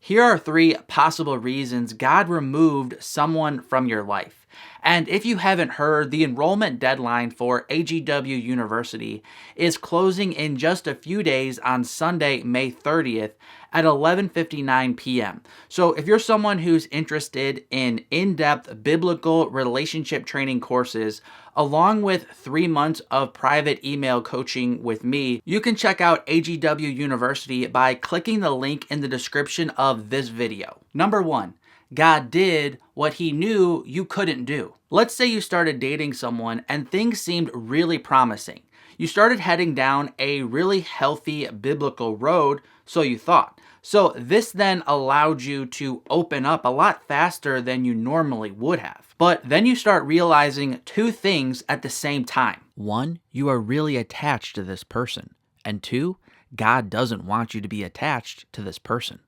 Here are 3 possible reasons God removed someone from your life. And if you haven't heard, the enrollment deadline for AGW University is closing in just a few days on Sunday, May 30th at 11:59 p.m. So if you're someone who's interested in in-depth biblical relationship training courses, along with 3 months of private email coaching with me, you can check out AGW University by clicking the link in the description of this video. Number 1. God did what he knew you couldn't do. Let's say you started dating someone and things seemed really promising. You started heading down a really healthy biblical road, so you thought. So this then allowed you to open up a lot faster than you normally would have. But then you start realizing 2 things at the same time. 1, you are really attached to this person. And 2, God doesn't want you to be attached to this person.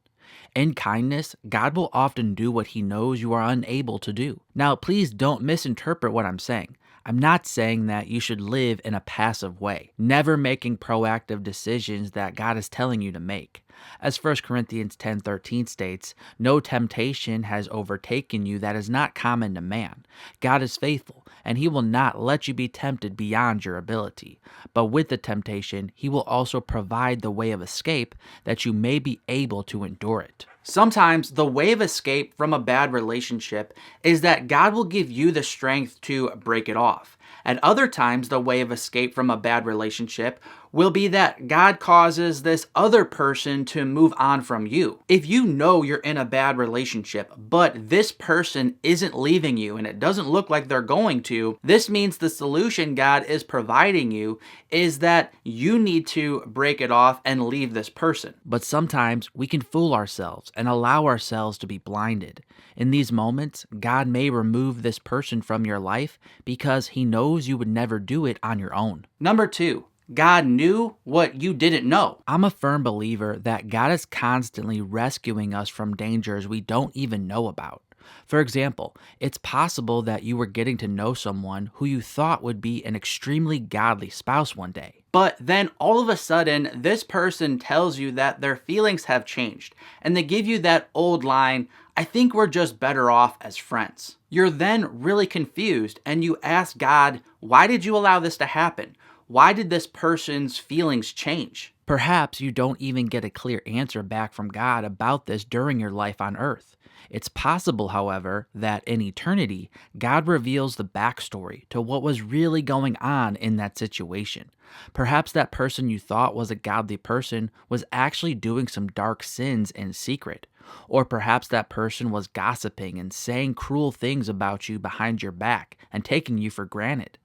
In kindness, God will often do what he knows you are unable to do. Now, please don't misinterpret what I'm saying. I'm not saying that you should live in a passive way, never making proactive decisions that God is telling you to make. As 1 Corinthians 10:13 states, no temptation has overtaken you that is not common to man. God is faithful, and he will not let you be tempted beyond your ability. But with the temptation, he will also provide the way of escape that you may be able to endure it. Sometimes the way of escape from a bad relationship is that God will give you the strength to break it off. At other times, the way of escape from a bad relationship will be that God causes this other person to move on from you. If you know you're in a bad relationship, but this person isn't leaving you and it doesn't look like they're going to, this means the solution God is providing you is that you need to break it off and leave this person. But sometimes we can fool ourselves and allow ourselves to be blinded. In these moments, God may remove this person from your life because he knows you would never do it on your own. Number 2. God knew what you didn't know. I'm a firm believer that God is constantly rescuing us from dangers we don't even know about. For example, it's possible that you were getting to know someone who you thought would be an extremely godly spouse one day. But then all of a sudden, this person tells you that their feelings have changed, and they give you that old line, "I think we're just better off as friends." You're then really confused, and you ask God, why did you allow this to happen? Why did this person's feelings change? Perhaps you don't even get a clear answer back from God about this during your life on earth. It's possible, however, that in eternity, God reveals the backstory to what was really going on in that situation. Perhaps that person you thought was a godly person was actually doing some dark sins in secret. Or perhaps that person was gossiping and saying cruel things about you behind your back and taking you for granted.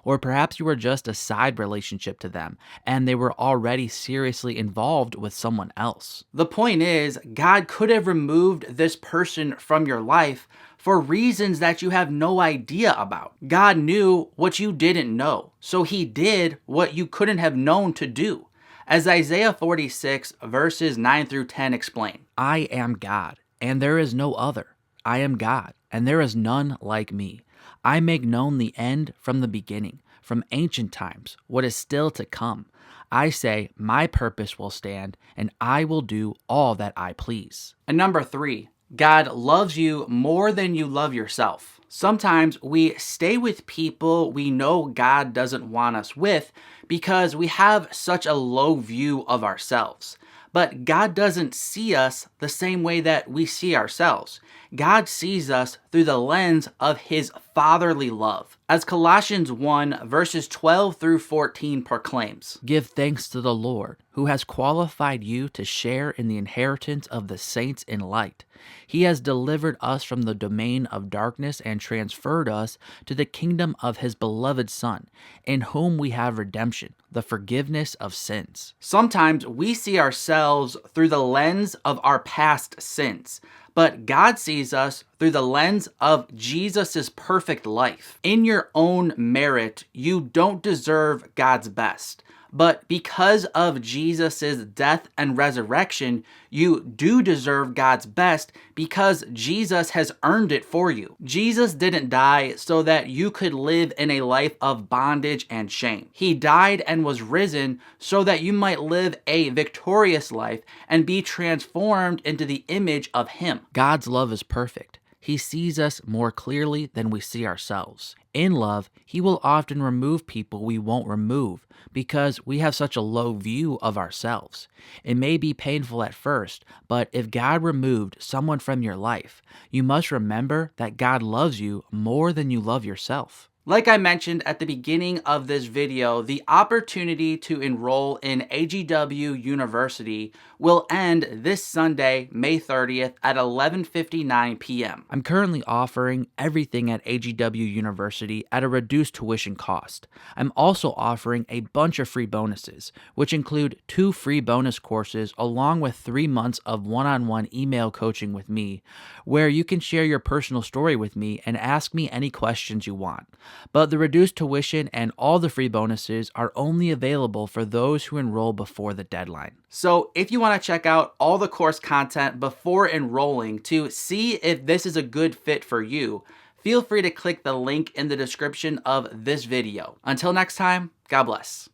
Or perhaps you were just a side relationship to them, and they were already seriously involved with someone else. The point is, God could have removed this person from your life for reasons that you have no idea about. God knew what you didn't know, so he did what you couldn't have known to do. As Isaiah 46 verses 9 through 10 explain, "I am God, and there is no other. I am God, and there is none like me. I make known the end from the beginning, from ancient times, what is still to come. I say, my purpose will stand, and I will do all that I please." And number 3, God loves you more than you love yourself. Sometimes we stay with people we know God doesn't want us with because we have such a low view of ourselves. But God doesn't see us the same way that we see ourselves. God sees us through the lens of his fatherly love. As Colossians 1 verses 12 through 14 proclaims, "Give thanks to the Lord, who has qualified you to share in the inheritance of the saints in light. He has delivered us from the domain of darkness and transferred us to the kingdom of his beloved Son, in whom we have redemption, the forgiveness of sins." Sometimes we see ourselves through the lens of our past sins, but God sees us through the lens of Jesus' perfect life. In your own merit, you don't deserve God's best. But because of Jesus' death and resurrection, you do deserve God's best because Jesus has earned it for you. Jesus didn't die so that you could live in a life of bondage and shame. He died and was risen so that you might live a victorious life and be transformed into the image of Him. God's love is perfect. He sees us more clearly than we see ourselves. In love, He will often remove people we won't remove because we have such a low view of ourselves. It may be painful at first, but if God removed someone from your life, you must remember that God loves you more than you love yourself. Like I mentioned at the beginning of this video, the opportunity to enroll in AGW University will end this Sunday, May 30th at 11:59 p.m. I'm currently offering everything at AGW University at a reduced tuition cost. I'm also offering a bunch of free bonuses, which include 2 free bonus courses along with 3 months of one-on-one email coaching with me, where you can share your personal story with me and ask me any questions you want. But the reduced tuition and all the free bonuses are only available for those who enroll before the deadline. So if you want to check out all the course content before enrolling to see if this is a good fit for you, feel free to click the link in the description of this video. Until next time, God bless.